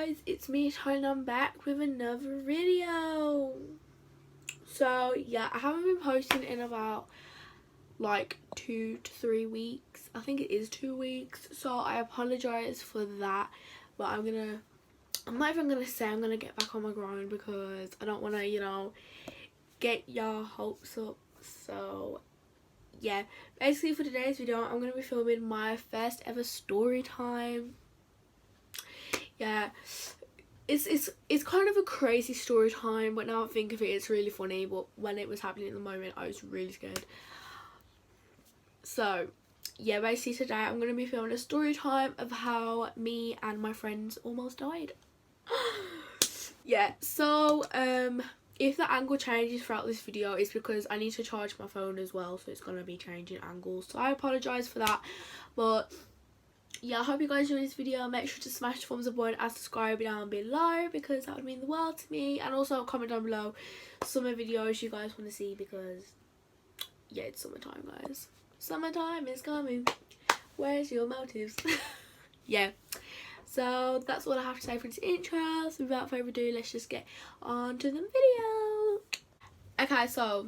guys, it's me Tyla and I'm back with another video. So yeah, I haven't been posting in about like 2 to 3 weeks. I think it is 2 weeks, so I apologize for that, but I'm not even gonna say I'm gonna get back on my grind because I don't want to get your hopes up. So yeah, basically for today's video I'm gonna be filming my first ever story time. Yeah, it's kind of a crazy story time, but now I think of it, it's really funny. But when it was happening at the moment, I was really scared. So yeah, basically today I'm going to be filming a story time of how me and my friends almost died. Yeah, so if the angle changes throughout this video, it's because I need to charge my phone as well, so it's going to be changing angles, so I apologise for that. But yeah, I hope you guys enjoyed this video. Make sure to smash the thumbs up button and subscribe down below because that would mean the world to me. And also comment down below summer videos you guys want to see because yeah, it's summertime, guys. Summertime is coming. Where's your motives? Yeah, so that's all I have to say for this intro. So without further ado, let's just get on to the video. Okay, so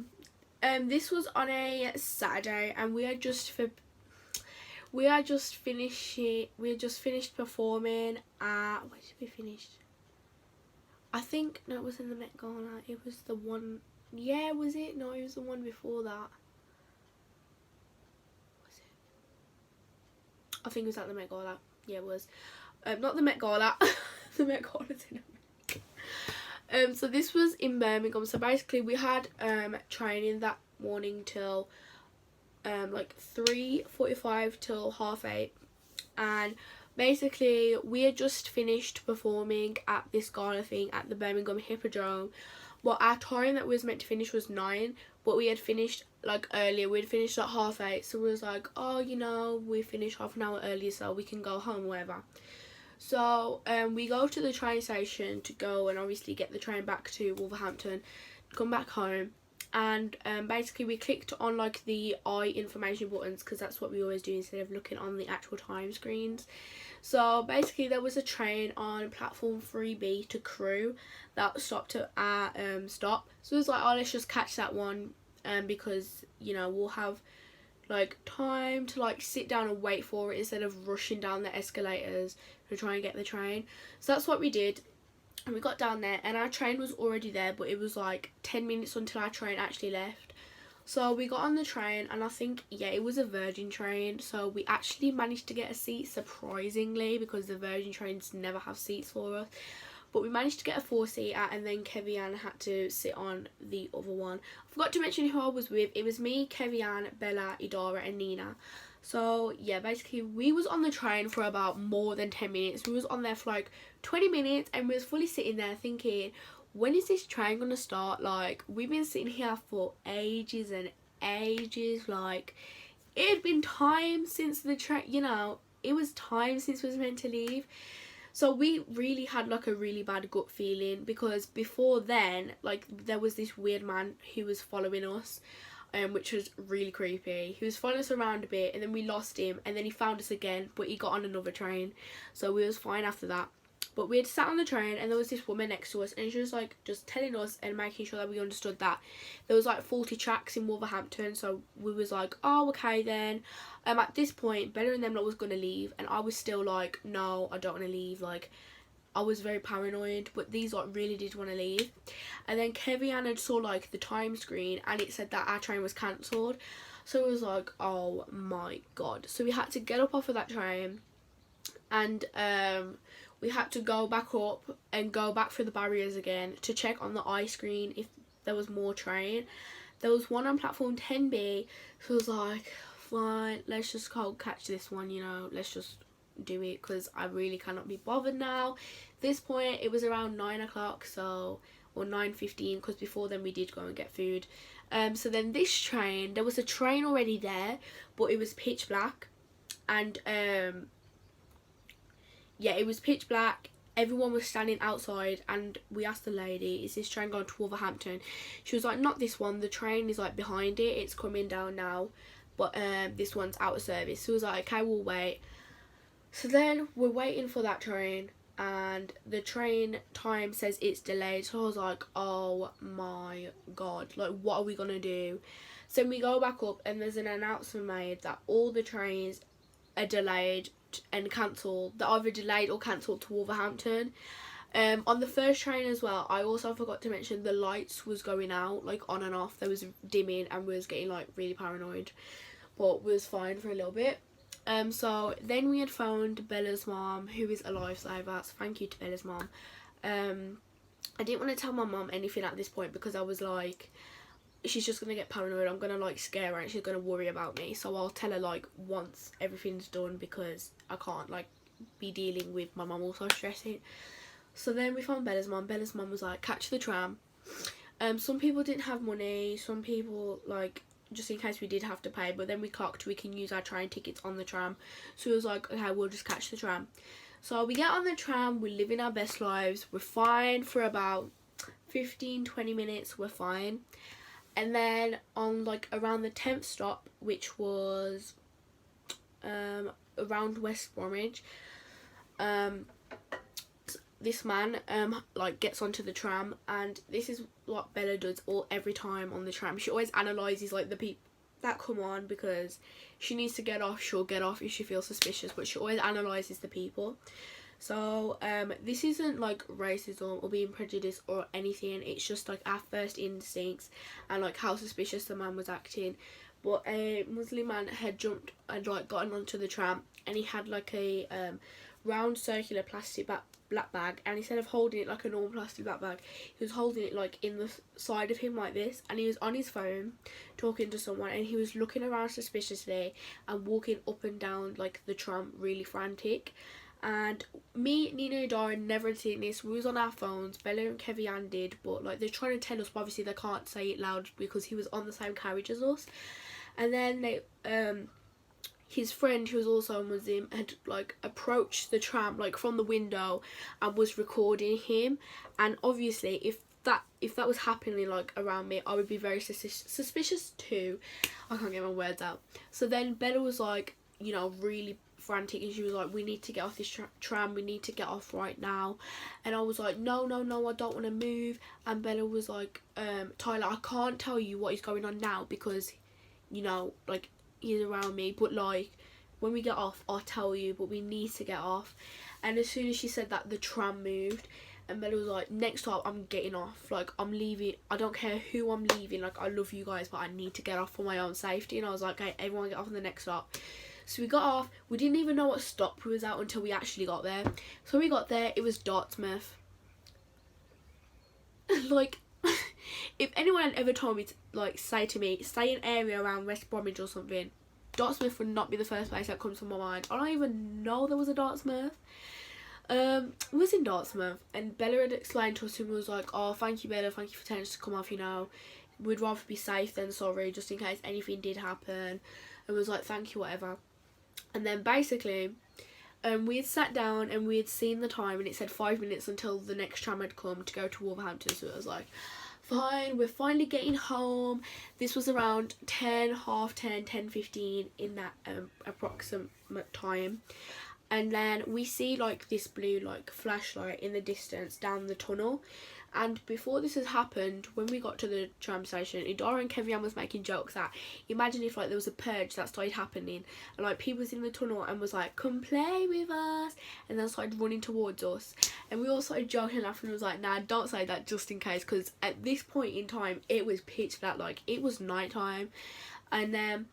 this was on a Saturday and we had just finished performing at, where did we finish? I think, no, it was in the Met Gala. It was the one, yeah, was it? No, it was the one before that. Was it? I think it was at the Met Gala. Yeah, it was. Not the Met Gala. The Met Gala's in America. So this was in Birmingham. So basically we had training that morning till like 3:45 till 8:30, and basically we had just finished performing at this gala thing at the Birmingham Hippodrome. Well, our time that we was meant to finish was 9, but we had finished like earlier. We'd finished at 8:30, so we was like, oh, we finished half an hour earlier, so we can go home, whatever. So we go to the train station to go and obviously get the train back to Wolverhampton, come back home. And basically we clicked on like the eye information buttons because that's what we always do instead of looking on the actual time screens. So basically there was a train on platform 3B to Crewe that stopped at our stop. So it was like, oh, let's just catch that one because we'll have like time to like sit down and wait for it instead of rushing down the escalators to try and get the train. So that's what we did. And we got down there and our train was already there, but it was like 10 minutes until our train actually left. So we got on the train and I think, yeah, it was a Virgin train. So we actually managed to get a seat, surprisingly, because the Virgin trains never have seats for us. But we managed to get a 4-seater and then Kevian had to sit on the other one. I forgot to mention who I was with. It was me, Kevian, Bella, Idara and Nina. So yeah, basically we was on the train for about more than 10 minutes. We was on there for like 20 minutes and we was fully sitting there thinking, when is this train gonna start? Like, we've been sitting here for ages and ages. Like, it had been time since the train, it was time since we was meant to leave. So we really had like a really bad gut feeling because before then, like, there was this weird man who was following us, which was really creepy. He was following us around a bit and then we lost him and then he found us again, but he got on another train, so we was fine after that. But we had sat on the train and there was this woman next to us and she was like just telling us and making sure that we understood that there was like 40 tracks in Wolverhampton. So we was like, oh, okay then. At this point Bella and them lot was gonna leave and I was still like, no, I don't want to leave. Like, I was very paranoid, but these lot really did want to leave. And then Kevian had saw like the time screen and it said that our train was cancelled. So it was like, oh my god. So we had to get up off of that train and we had to go back up and go back through the barriers again to check on the eye screen if there was more train. There was one on platform 10B, so I was like, fine, let's just go catch this one, let's just do it because I really cannot be bothered now. At this point it was around 9 o'clock, so, or 9:15, because before then we did go and get food. So then this train, there was a train already there, but it was pitch black, and yeah, it was pitch black. Everyone was standing outside and we asked the lady, is this train going to Wolverhampton? She was like, not this one, the train is like behind it, it's coming down now, but this one's out of service. So I was like, okay, we'll wait. So then we're waiting for that train and the train time says it's delayed. So I was like, oh my god, like what are we gonna do? So we go back up and there's an announcement made that all the trains are delayed and cancelled. They're either delayed or cancelled to Wolverhampton. On the first train as well, I also forgot to mention the lights was going out, like on and off. There was dimming and we was getting like really paranoid, but was fine for a little bit. So then we had found Bella's mom, who is a lifesaver, so thank you to Bella's mom. I didn't want to tell my mom anything at this point because I was like, she's just gonna get paranoid, I'm gonna like scare her and she's gonna worry about me, so I'll tell her like once everything's done because I can't like be dealing with my mom also stressing. So then we found Bella's mom. Bella's mom was like, catch the tram. Some people didn't have money, some people like just in case we did have to pay, but then we clocked we can use our train tickets on the tram, so it was like, okay, we'll just catch the tram. So we get on the tram, we're living our best lives, we're fine for about 15-20 minutes, we're fine. And then on like around the 10th stop, which was around West Bromwich, this man like gets onto the tram, and this is what Bella does every time on the tram. She always analyses like the people that come on, because she needs to get off. She'll get off if she feels suspicious, but she always analyses the people. So this isn't like racism or being prejudiced or anything, it's just like our first instincts and like how suspicious the man was acting. But a Muslim man had jumped and like gotten onto the tram, and he had like a round circular plastic black bag, and instead of holding it like a normal plastic black bag, he was holding it like in the side of him like this, and he was on his phone talking to someone, and he was looking around suspiciously and walking up and down like the tram really frantic. And me, Nina and Dara never had seen this. We was on our phones, Bella and Kevian did, but like they're trying to tell us, but obviously they can't say it loud because he was on the same carriage as us. And then they his friend, who was also a Muslim, had like approached the tram like from the window and was recording him. And obviously if that was happening like around me, I would be very suspicious too. I can't get my words out. So then Bella was like, you know, really frantic, and she was like, we need to get off this tram, we need to get off right now. And I was like, no, I don't want to move. And Bella was like, Tyla, I can't tell you what is going on now because, you know, like he's around me, but like when we get off I'll tell you, but we need to get off. And as soon as she said that, the tram moved, and Bella was like, next stop I'm getting off, like I'm leaving, I don't care who I'm leaving, like I love you guys but I need to get off for my own safety. And I was like, okay, everyone get off on the next stop. So we got off, we didn't even know what stop we was at until we actually got there. So when we got there, it was Dartmouth. Like, if anyone had ever told me to, like, say an area around West Bromwich or something, Dartmouth would not be the first place that comes to my mind. I don't even know there was a Dartmouth. It was in Dartmouth, and Bella had explained to us, and was like, oh, thank you Bella, thank you for telling us to come off, you know, we'd rather be safe than sorry, just in case anything did happen. And was like, thank you, whatever. And then basically we had sat down and we had seen the time, and it said 5 minutes until the next tram had come to go to Wolverhampton. So it was like, fine, we're finally getting home. This was around 10:30, in that approximate time. And then we see like this blue like flashlight in the distance down the tunnel. And before this has happened, when we got to the tram station, Idara and Kevian was making jokes that, imagine if like there was a purge that started happening, and like people was in the tunnel and was like, come play with us, and then started running towards us. And we all started joking and laughing, and was like, nah, don't say that, just in case, because at this point in time it was pitch black, like it was night time. And then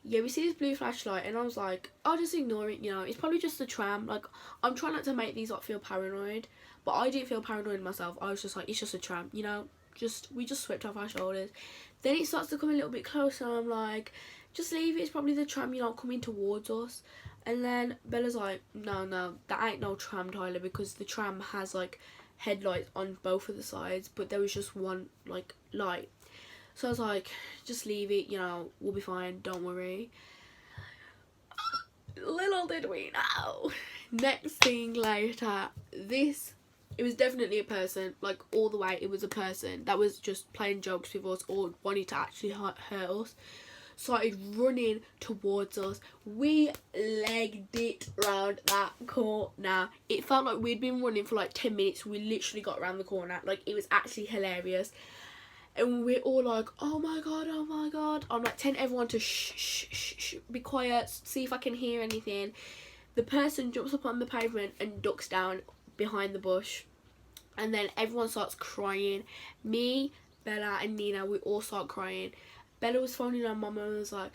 yeah, we see this blue flashlight, and I was like, I'll just ignore it, you know, it's probably just the tram. Like, I'm trying not to make these like feel paranoid, but I didn't feel paranoid myself. I was just like, it's just a tram, you know, we just swept off our shoulders. Then it starts to come a little bit closer, and I'm like, just leave it, it's probably the tram, you know, coming towards us. And then Bella's like, no, that ain't no tram, Tyler, because the tram has like headlights on both of the sides, but there was just one like light. So I was like, just leave it, you know, we'll be fine, don't worry. Little did we know, next thing later, it was definitely a person, like all the way, it was a person that was just playing jokes with us or wanted to actually hurt us. started running towards us. We legged it round that corner. It felt like we'd been running for like 10 minutes. We literally got around the corner. Like, it was actually hilarious. And we're all like, oh my god, oh my god. I'm like telling everyone to shh, be quiet, see if I can hear anything. The person jumps up on the pavement and ducks down behind the bush. And then everyone starts crying. Me, Bella and Nina, we all start crying. Bella was phoning her mum and was like,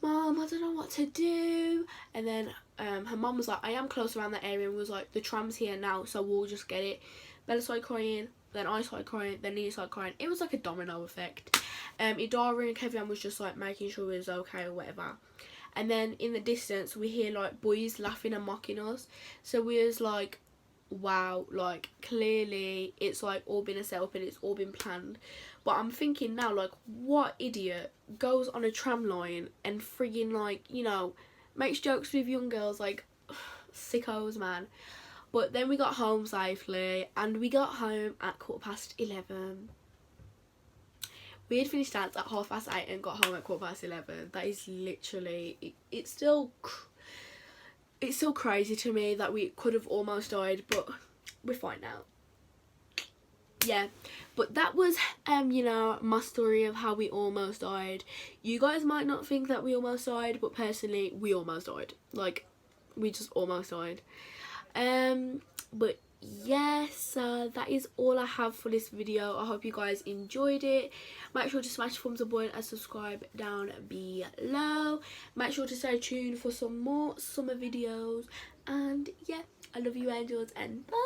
Mum, I don't know what to do. And then her mum was like, I am close around that area, and was like, the tram's here now, so we'll just get it. Bella started crying, then I started crying, then Nina started crying. It was like a domino effect. Idara and Kevin was just like making sure it was okay or whatever. And then in the distance we hear like boys laughing and mocking us. So we was like, wow, like clearly it's like all been a setup and it's all been planned. But I'm thinking now, like, what idiot goes on a tram line and friggin', like, you know, makes jokes with young girls? Like, sickos, man. But then we got home safely, and we got home at 11:15. We had finished dance at 8:30 and got home at 11:15. That is literally, it's still crazy to me that we could have almost died, but we're fine now. Yeah, but that was you know, my story of how we almost died. You guys might not think that we almost died, but personally we almost died. Like, we just almost died. But yes, that is all I have for this video. I hope you guys enjoyed it. Make sure to smash the thumbs up button and subscribe down below. Make sure to stay tuned for some more summer videos, and yeah, I love you angels, and bye.